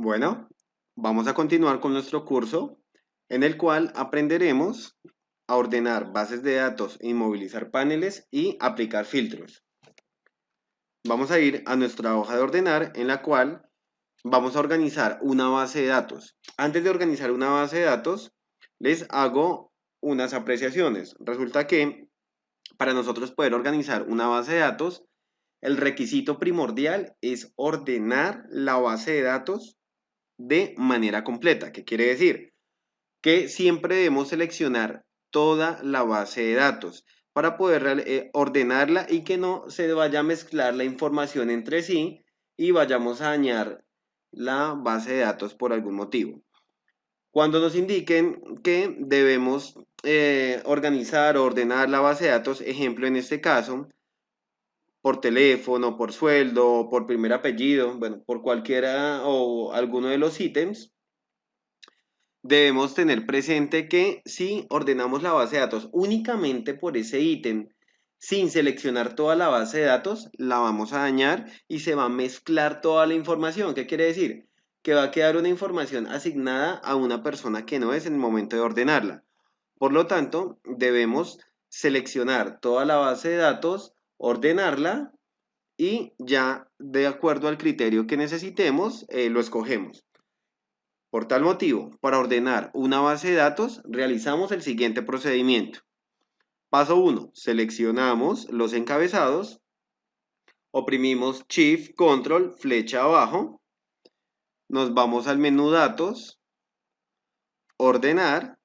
Bueno, vamos a continuar con nuestro curso en el cual aprenderemos a ordenar bases de datos, inmovilizar paneles y aplicar filtros. Vamos a ir a nuestra hoja de ordenar en la cual vamos a organizar una base de datos. Antes de organizar una base de datos, les hago unas apreciaciones. Resulta que para nosotros poder organizar una base de datos, el requisito primordial es ordenar la base de datos de manera completa. ¿Qué quiere decir? Que siempre debemos seleccionar toda la base de datos para poder ordenarla y que no se vaya a mezclar la información entre sí y vayamos a dañar la base de datos por algún motivo. Cuando nos indiquen que debemos organizar o ordenar la base de datos, ejemplo en este caso, por teléfono, por sueldo, por primer apellido, bueno, por cualquiera o alguno de los ítems, debemos tener presente que si ordenamos la base de datos únicamente por ese ítem, sin seleccionar toda la base de datos, la vamos a dañar y se va a mezclar toda la información. ¿Qué quiere decir? Que va a quedar una información asignada a una persona que no es en el momento de ordenarla. Por lo tanto, debemos seleccionar toda la base de datos, ordenarla y ya de acuerdo al criterio que necesitemos, lo escogemos. Por tal motivo, para ordenar una base de datos, realizamos el siguiente procedimiento. Paso 1. Seleccionamos los encabezados, oprimimos Shift, Control, flecha abajo, nos vamos al menú Datos, Ordenar.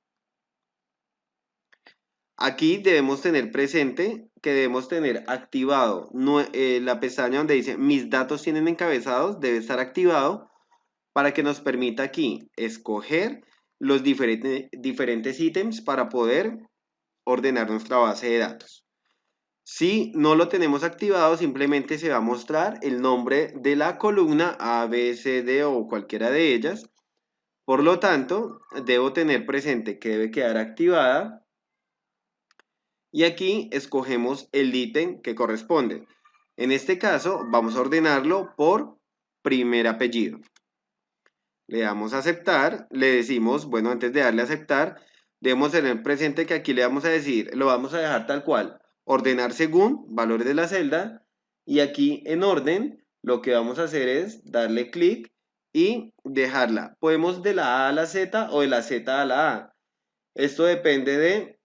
Aquí debemos tener presente que debemos tener activado la pestaña donde dice Mis datos tienen encabezados, debe estar activado para que nos permita aquí escoger los diferentes ítems para poder ordenar nuestra base de datos. Si no lo tenemos activado, simplemente se va a mostrar el nombre de la columna A, B, C, D o cualquiera de ellas. Por lo tanto, debo tener presente que debe quedar activada. Y aquí escogemos el ítem que corresponde. En este caso, vamos a ordenarlo por primer apellido. Le damos a aceptar, le decimos, bueno, antes de darle a aceptar, debemos tener presente que aquí le vamos a decir, lo vamos a dejar tal cual, ordenar según valores de la celda, y aquí en orden, lo que vamos a hacer es darle clic y dejarla. Podemos de la A a la Z o de la Z a la A. Esto depende de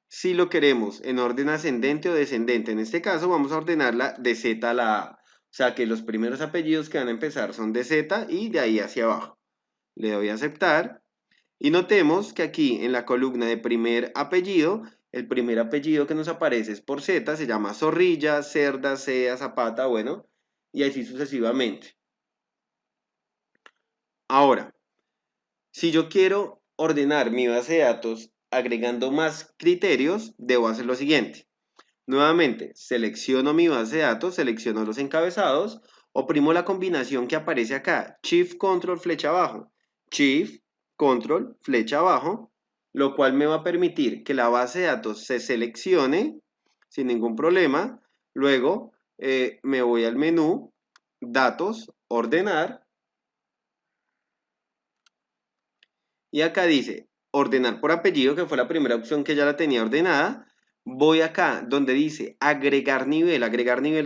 si lo queremos en orden ascendente o descendente. En este caso vamos a ordenarla de Z a la A. O sea que los primeros apellidos que van a empezar son de Z y de ahí hacia abajo. Le doy a aceptar y notemos que aquí en la columna de primer apellido, el primer apellido que nos aparece es por Z, se llama Zorrilla, Cerda, Sea, Zapata, bueno, y así sucesivamente. Ahora, si yo quiero ordenar mi base de datos agregando más criterios, debo hacer lo siguiente. Nuevamente, selecciono mi base de datos, selecciono los encabezados, oprimo la combinación que aparece acá, Shift, Control, flecha abajo, Shift, Control, flecha abajo, lo cual me va a permitir que la base de datos se seleccione sin ningún problema. Luego me voy al menú, Datos, Ordenar, y acá dice Ordenar por apellido, que fue la primera opción que ya la tenía ordenada. Voy acá donde dice agregar nivel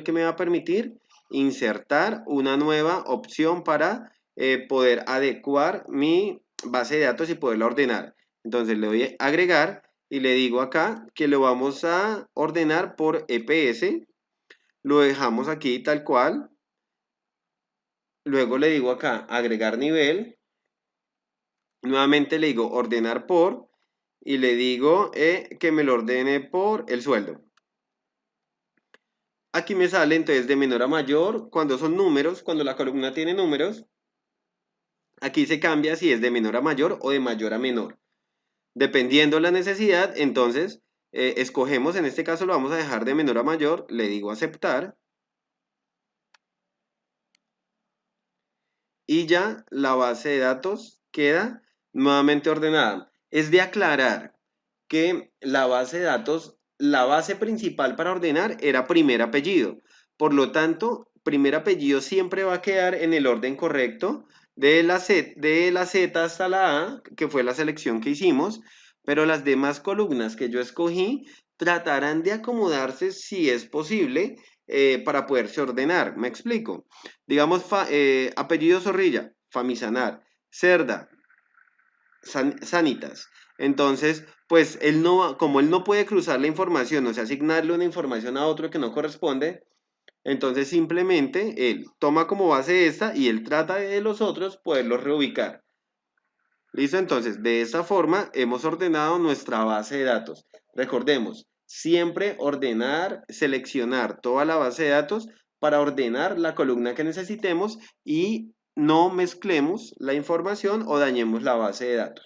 que me va a permitir insertar una nueva opción para poder adecuar mi base de datos y poderla ordenar. Entonces le doy a agregar y le digo acá que lo vamos a ordenar por EPS. Lo dejamos aquí tal cual. Luego le digo acá agregar nivel. Nuevamente le digo ordenar por y le digo que me lo ordene por el sueldo. Aquí me sale entonces de menor a mayor, cuando son números, cuando la columna tiene números, aquí se cambia si es de menor a mayor o de mayor a menor. Dependiendo la necesidad, entonces escogemos, en este caso lo vamos a dejar de menor a mayor, le digo aceptar. Y ya la base de datos queda nuevamente ordenada. Es de aclarar que la base de datos, la base principal para ordenar era primer apellido. Por lo tanto, primer apellido siempre va a quedar en el orden correcto. de la Z hasta la A, que fue la selección que hicimos, pero las demás columnas que yo escogí tratarán de acomodarse si es posible para poderse ordenar. ¿Me explico? Digamos, apellido Zorrilla, Famisanar, Cerda, Sanitas. Entonces, pues él no, como él no puede cruzar la información, o sea, asignarle una información a otro que no corresponde, entonces simplemente él toma como base esta y él trata de los otros poderlos reubicar. ¿Listo? Entonces, de esta forma hemos ordenado nuestra base de datos. Recordemos, siempre ordenar, seleccionar toda la base de datos para ordenar la columna que necesitemos y no mezclemos la información o dañemos la base de datos.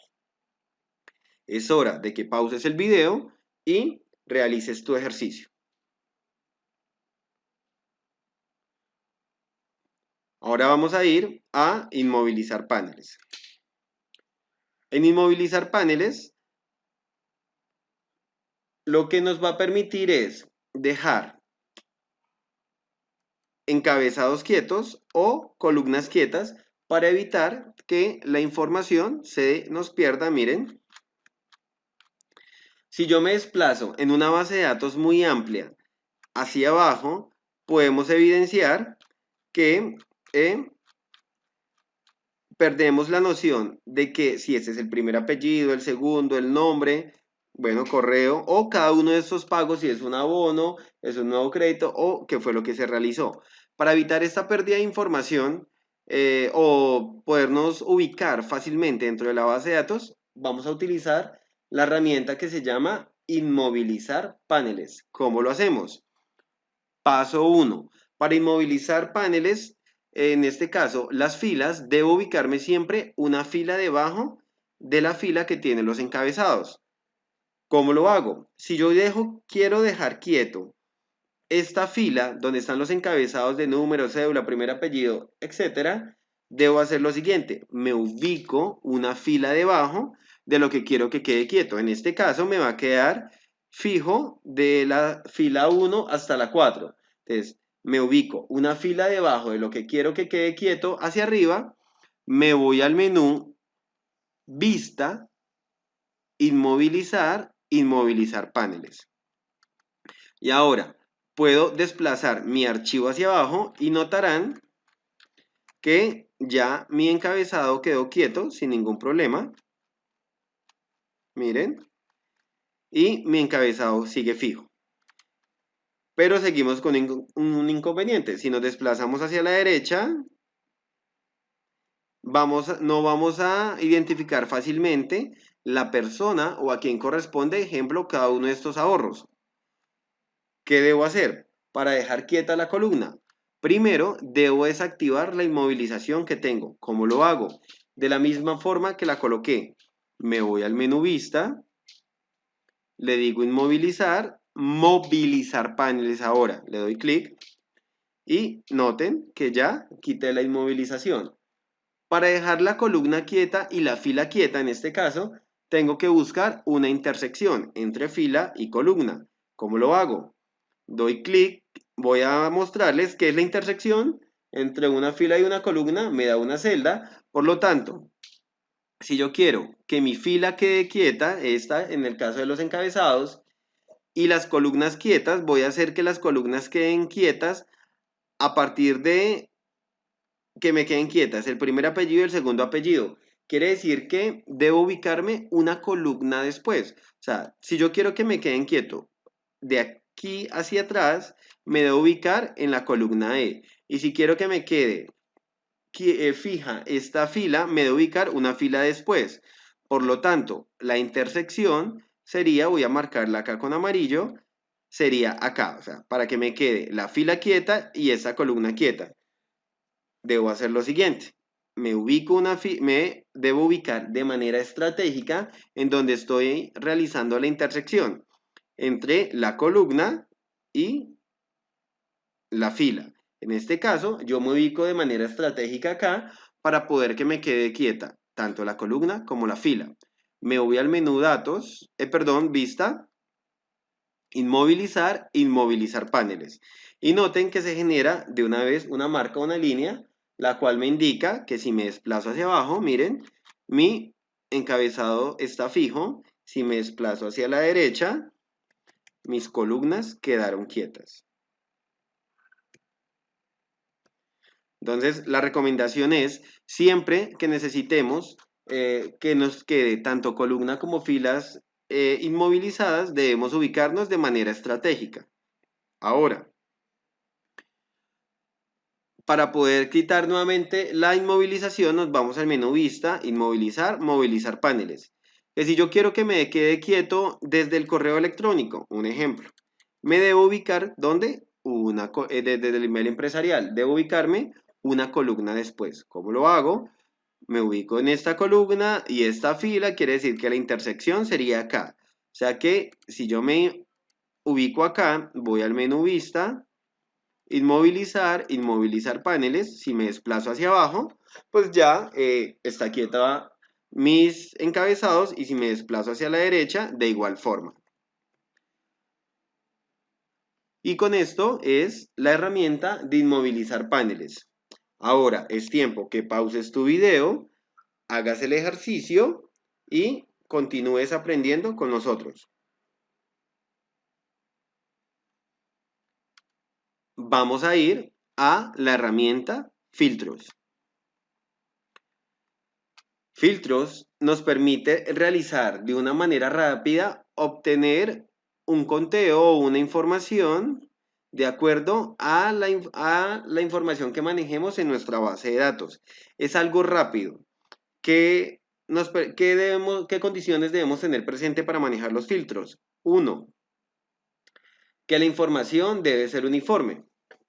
Es hora de que pauses el video y realices tu ejercicio. Ahora vamos a ir a inmovilizar paneles. En inmovilizar paneles, lo que nos va a permitir es dejar encabezados quietos o columnas quietas para evitar que la información se nos pierda. Miren, si yo me desplazo en una base de datos muy amplia hacia abajo, podemos evidenciar que perdemos la noción de que si ese es el primer apellido, el segundo, el nombre, bueno, correo, o cada uno de estos pagos, si es un abono, es un nuevo crédito, o qué fue lo que se realizó. Para evitar esta pérdida de información o podernos ubicar fácilmente dentro de la base de datos, vamos a utilizar la herramienta que se llama inmovilizar paneles. ¿Cómo lo hacemos? Paso 1. Para inmovilizar paneles, en este caso, las filas, debo ubicarme siempre una fila debajo de la fila que tiene los encabezados. ¿Cómo lo hago? Si yo quiero dejar quieto esta fila donde están los encabezados de número, cédula, primer apellido, etcétera, debo hacer lo siguiente. Me ubico una fila debajo de lo que quiero que quede quieto. En este caso me va a quedar fijo de la fila 1 hasta la 4. Entonces, me ubico una fila debajo de lo que quiero que quede quieto hacia arriba, me voy al menú Vista, Inmovilizar, Inmovilizar paneles. Y ahora puedo desplazar mi archivo hacia abajo y notarán que ya mi encabezado quedó quieto sin ningún problema. Miren. Y mi encabezado sigue fijo. Pero seguimos con un inconveniente. Si nos desplazamos hacia la derecha, no vamos a identificar fácilmente la persona o a quien corresponde, ejemplo, cada uno de estos ahorros. ¿Qué debo hacer para dejar quieta la columna? Primero, debo desactivar la inmovilización que tengo. ¿Cómo lo hago? De la misma forma que la coloqué. Me voy al menú Vista, le digo Inmovilizar, Movilizar paneles ahora. Le doy clic y noten que ya quité la inmovilización. Para dejar la columna quieta y la fila quieta, en este caso, tengo que buscar una intersección entre fila y columna. ¿Cómo lo hago? Doy clic, voy a mostrarles qué es la intersección entre una fila y una columna, me da una celda. Por lo tanto, si yo quiero que mi fila quede quieta, esta en el caso de los encabezados, y las columnas quietas, voy a hacer que las columnas queden quietas a partir de que me queden quietas el primer apellido y el segundo apellido. Quiere decir que debo ubicarme una columna después. O sea, si yo quiero que me queden quieto de aquí hacia atrás, me debo ubicar en la columna E. Y si quiero que me quede fija esta fila, me debo ubicar una fila después. Por lo tanto, la intersección sería, voy a marcarla acá con amarillo, sería acá, o sea, para que me quede la fila quieta y esa columna quieta. Debo hacer lo siguiente, me debo ubicar de manera estratégica en donde estoy realizando la intersección entre la columna y la fila. En este caso, yo me ubico de manera estratégica acá para poder que me quede quieta tanto la columna como la fila. Me voy al menú Vista, Inmovilizar, Inmovilizar paneles. Y noten que se genera de una vez una marca, una línea la cual me indica que si me desplazo hacia abajo, miren, mi encabezado está fijo. Si me desplazo hacia la derecha, mis columnas quedaron quietas. Entonces, la recomendación es, siempre que necesitemos que nos quede tanto columna como filas inmovilizadas, debemos ubicarnos de manera estratégica. Ahora, para poder quitar nuevamente la inmovilización, nos vamos al menú Vista, Inmovilizar, Movilizar paneles. Que si yo quiero que me quede quieto desde el correo electrónico, un ejemplo, me debo ubicar ¿dónde? Desde el email empresarial, debo ubicarme una columna después. ¿Cómo lo hago? Me ubico en esta columna y esta fila quiere decir que la intersección sería acá. O sea que si yo me ubico acá, voy al menú Vista, Inmovilizar, Inmovilizar paneles. Si me desplazo hacia abajo, pues ya está quieta mis encabezados, y si me desplazo hacia la derecha, de igual forma. Y con esto es la herramienta de inmovilizar paneles. Ahora es tiempo que pauses tu video, hagas el ejercicio y continúes aprendiendo con nosotros. Vamos a ir a la herramienta Filtros. Filtros nos permite realizar de una manera rápida, obtener un conteo o una información de acuerdo a la información que manejemos en nuestra base de datos. Es algo rápido. ¿Qué condiciones debemos tener presente para manejar los filtros? 1. Que la información debe ser uniforme.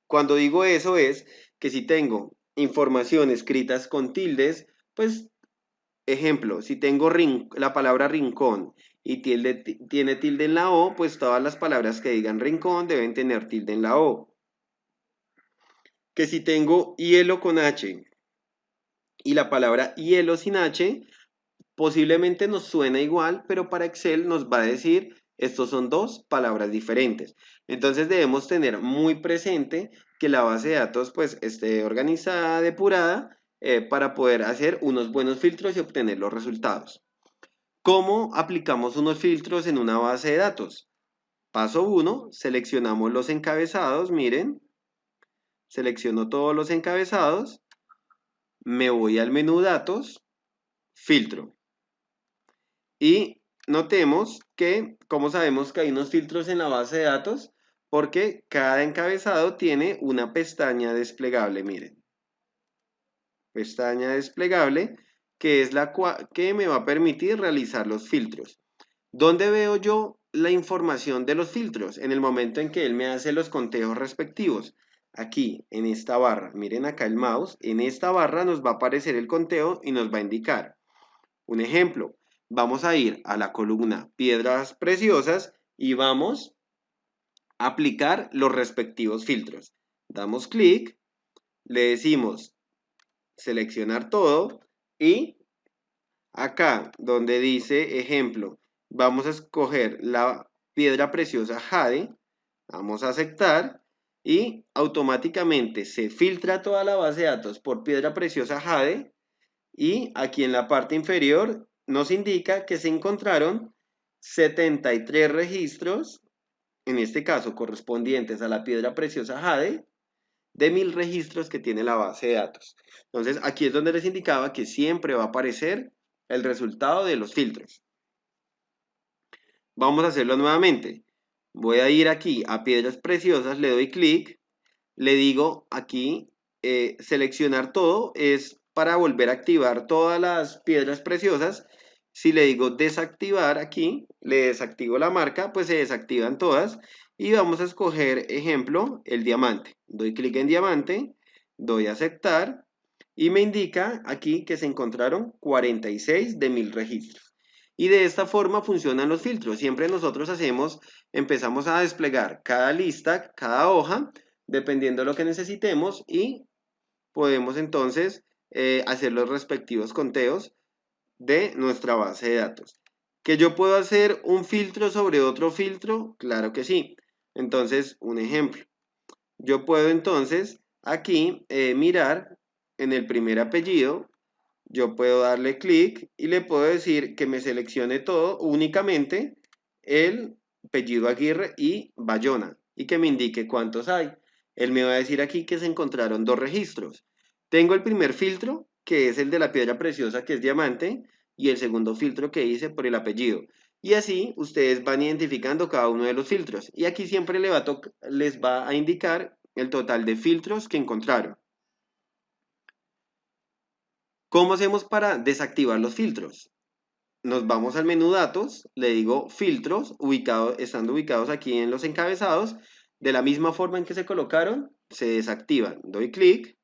Cuando digo eso es que si tengo información escritas con tildes, pues ejemplo, si tengo la palabra rincón y tiene tilde en la O, pues todas las palabras que digan rincón deben tener tilde en la O. Que si tengo hielo con H y la palabra hielo sin H, posiblemente nos suena igual, pero para Excel nos va a decir, estos son dos palabras diferentes. Entonces debemos tener muy presente que la base de datos pues esté organizada, depurada, para poder hacer unos buenos filtros y obtener los resultados. ¿Cómo aplicamos unos filtros en una base de datos? Paso 1, seleccionamos los encabezados, miren, selecciono todos los encabezados, me voy al menú Datos, Filtro. Y notemos que, ¿cómo sabemos que hay unos filtros en la base de datos? Porque cada encabezado tiene una pestaña desplegable, miren. Pestaña desplegable, que es la que me va a permitir realizar los filtros. ¿Dónde veo yo la información de los filtros? En el momento en que él me hace los conteos respectivos. Aquí, en esta barra, miren acá el mouse, en esta barra nos va a aparecer el conteo y nos va a indicar. Un ejemplo, vamos a ir a la columna piedras preciosas y vamos a aplicar los respectivos filtros. Damos clic, le decimos seleccionar todo y acá donde dice ejemplo, vamos a escoger la piedra preciosa jade, vamos a aceptar y automáticamente se filtra toda la base de datos por piedra preciosa jade. Y aquí en la parte inferior nos indica que se encontraron 73 registros, en este caso correspondientes a la piedra preciosa jade, de 1000 registros que tiene la base de datos. Entonces aquí es donde les indicaba que siempre va a aparecer el resultado de los filtros. Vamos a hacerlo nuevamente. Voy a ir aquí a piedras preciosas, le doy clic, le digo aquí seleccionar todo, es para volver a activar todas las piedras preciosas. Si le digo desactivar aquí, le desactivo la marca, pues se desactivan todas. Y vamos a escoger, ejemplo, el diamante. Doy clic en diamante, doy a aceptar y me indica aquí que se encontraron 46 de 1000 registros. Y de esta forma funcionan los filtros. Siempre nosotros empezamos a desplegar cada lista, cada hoja, dependiendo de lo que necesitemos y podemos entonces hacer los respectivos conteos de nuestra base de datos. ¿Que yo puedo hacer un filtro sobre otro filtro? Claro que sí. Entonces, un ejemplo. Yo puedo entonces aquí mirar en el primer apellido, yo puedo darle clic y le puedo decir que me seleccione todo, únicamente el apellido Aguirre y Bayona, y que me indique cuántos hay. Él me va a decir aquí que se encontraron 2 registros. Tengo el primer filtro, que es el de la piedra preciosa, que es diamante, y el segundo filtro que hice por el apellido. Y así ustedes van identificando cada uno de los filtros. Y aquí siempre les va a indicar el total de filtros que encontraron. ¿Cómo hacemos para desactivar los filtros? Nos vamos al menú datos, le digo filtros, estando ubicados aquí en los encabezados, de la misma forma en que se colocaron, se desactivan. Doy clic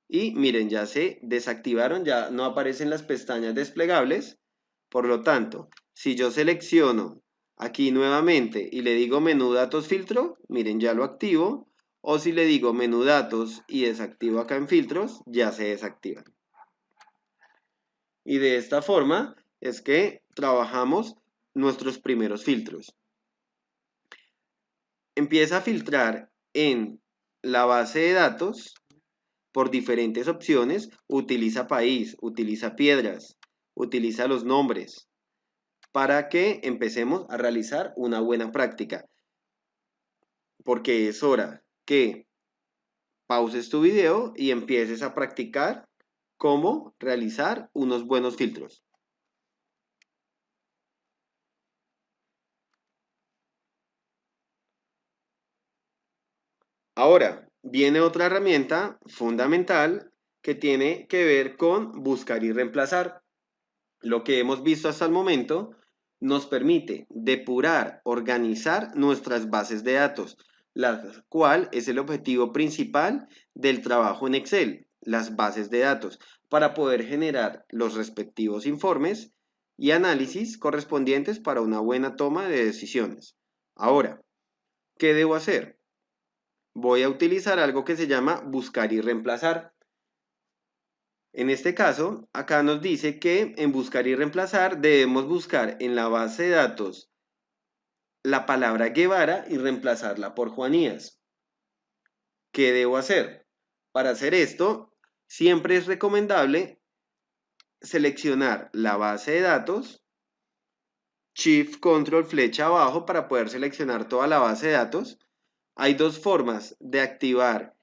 y miren, ya se desactivaron, ya no aparecen las pestañas desplegables. Por lo tanto, si yo selecciono aquí nuevamente y le digo menú datos filtro, miren, ya lo activo. O si le digo menú datos y desactivo acá en filtros, ya se desactivan. Y de esta forma es que trabajamos nuestros primeros filtros. Empieza a filtrar en la base de datos por diferentes opciones. Utiliza país, utiliza piedras, utiliza los nombres, para que empecemos a realizar una buena práctica. Porque es hora que pauses tu video y empieces a practicar cómo realizar unos buenos filtros. Ahora, viene otra herramienta fundamental que tiene que ver con buscar y reemplazar. Lo que hemos visto hasta el momento nos permite depurar, organizar nuestras bases de datos, la cual es el objetivo principal del trabajo en Excel, las bases de datos, para poder generar los respectivos informes y análisis correspondientes para una buena toma de decisiones. Ahora, ¿qué debo hacer? Voy a utilizar algo que se llama buscar y reemplazar. En este caso, acá nos dice que en buscar y reemplazar debemos buscar en la base de datos la palabra Guevara y reemplazarla por Juanías. ¿Qué debo hacer? Para hacer esto, siempre es recomendable seleccionar la base de datos, Shift, Control, flecha abajo para poder seleccionar toda la base de datos. Hay dos formas de activar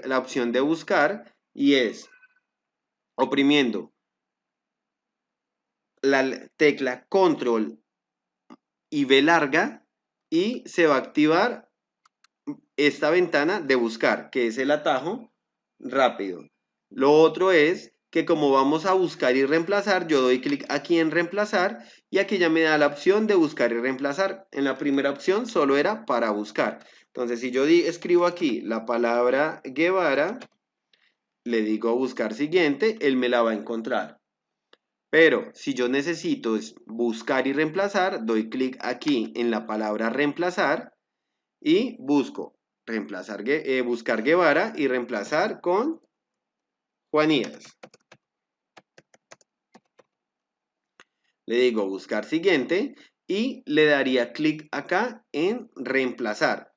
la opción de buscar y es oprimiendo la tecla Control y V larga y se va a activar esta ventana de buscar, que es el atajo rápido. Lo otro es que como vamos a buscar y reemplazar, yo doy clic aquí en reemplazar y aquí ya me da la opción de buscar y reemplazar. En la primera opción solo era para buscar. Entonces si yo escribo aquí la palabra Guevara, le digo buscar siguiente, él me la va a encontrar. Pero si yo necesito buscar y reemplazar, doy clic aquí en la palabra reemplazar y busco buscar Guevara y reemplazar con Juanías. Le digo buscar siguiente y le daría clic acá en reemplazar.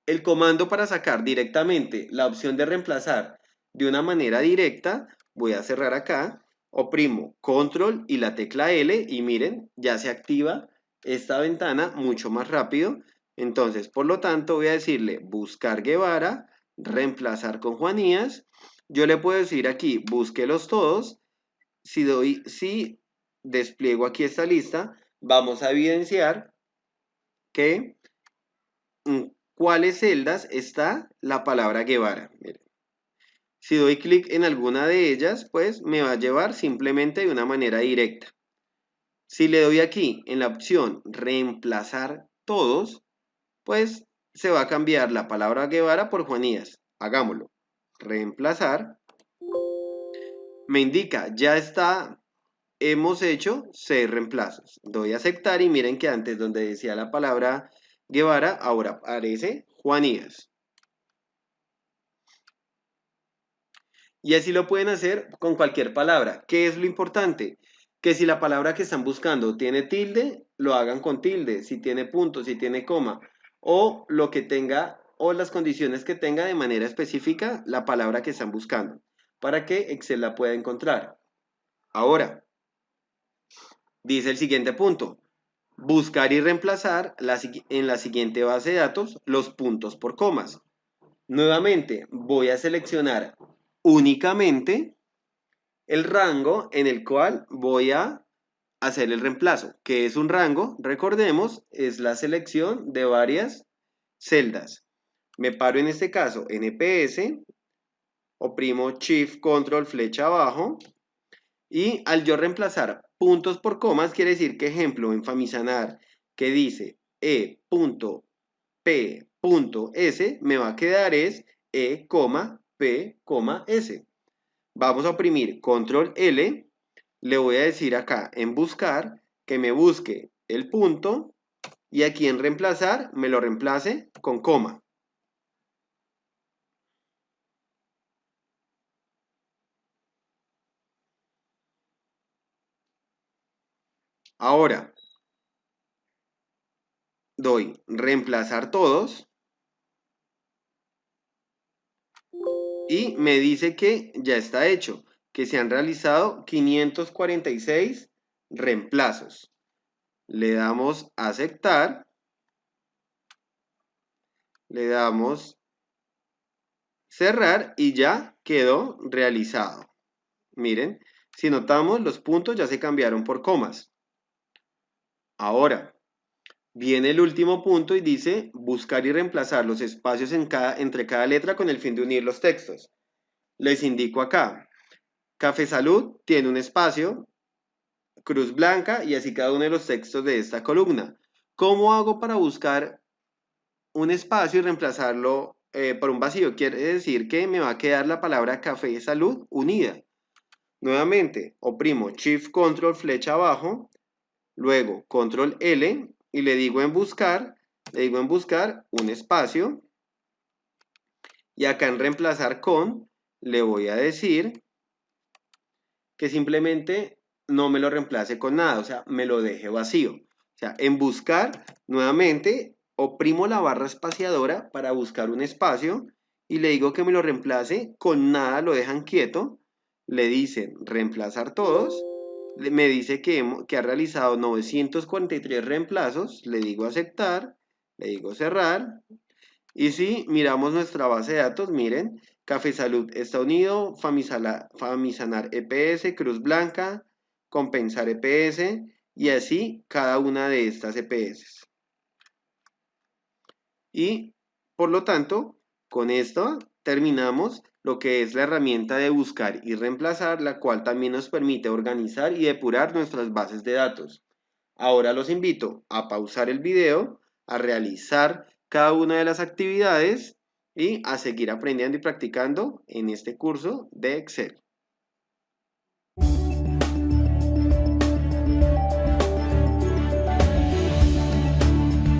El comando para sacar directamente la opción de reemplazar de una manera directa, voy a cerrar acá, oprimo control y la tecla L y miren, ya se activa esta ventana mucho más rápido. Entonces, por lo tanto, voy a decirle buscar Guevara, reemplazar con Juanías. Yo le puedo decir aquí, búsquelos todos. Si despliego aquí esta lista, vamos a evidenciar que en cuáles celdas está la palabra Guevara. Miren. Si doy clic en alguna de ellas, pues me va a llevar simplemente de una manera directa. Si le doy aquí en la opción reemplazar todos, pues se va a cambiar la palabra Guevara por Juanías. Hagámoslo. Reemplazar. Me indica, ya está, hemos hecho 6 reemplazos. Doy a aceptar y miren que antes donde decía la palabra Guevara, ahora aparece Juanías. Y así lo pueden hacer con cualquier palabra. ¿Qué es lo importante? Que si la palabra que están buscando tiene tilde, lo hagan con tilde. Si tiene punto, si tiene coma. O lo que tenga o las condiciones que tenga de manera específica la palabra que están buscando, para que Excel la pueda encontrar. Ahora, dice el siguiente punto, buscar y reemplazar en la siguiente base de datos los puntos por comas. Nuevamente, voy a seleccionar únicamente el rango en el cual voy a hacer el reemplazo. ¿Qué es un rango? Recordemos, es la selección de varias celdas. Me paro en este caso en EPS, oprimo Shift, Control, flecha abajo, y al yo reemplazar puntos por comas, quiere decir que, ejemplo, en Famisanar, que dice E.P.S, me va a quedar es E,P,S. Vamos a oprimir Control L, le voy a decir acá en buscar que me busque el punto y aquí en reemplazar me lo reemplace con coma. Ahora doy reemplazar todos y me dice que ya está hecho, que se han realizado 546 reemplazos. Le damos a aceptar, le damos cerrar y ya quedó realizado. Miren, si notamos los puntos ya se cambiaron por comas. Ahora, viene el último punto y dice buscar y reemplazar los espacios entre cada letra con el fin de unir los textos. Les indico acá, Café Salud tiene un espacio, cruz blanca y así cada uno de los textos de esta columna. ¿Cómo hago para buscar un espacio y reemplazarlo por un vacío? Quiere decir que me va a quedar la palabra Café Salud unida. Nuevamente, oprimo Shift Control flecha abajo, luego Control L y le digo en buscar un espacio y acá en reemplazar con le voy a decir que simplemente no me lo reemplace con nada, o sea, me lo deje vacío. O sea, en buscar, nuevamente, oprimo la barra espaciadora para buscar un espacio y le digo que me lo reemplace con nada, lo dejan quieto. Le dicen reemplazar todos. Me dice que ha realizado 943 reemplazos. Le digo aceptar, le digo cerrar. Y si miramos nuestra base de datos, miren, Café Salud está unido, Famisanar EPS, Cruz Blanca, Compensar EPS y así cada una de estas EPS. Y por lo tanto, con esto terminamos lo que es la herramienta de buscar y reemplazar, la cual también nos permite organizar y depurar nuestras bases de datos. Ahora los invito a pausar el video, a realizar cada una de las actividades y a seguir aprendiendo y practicando en este curso de Excel.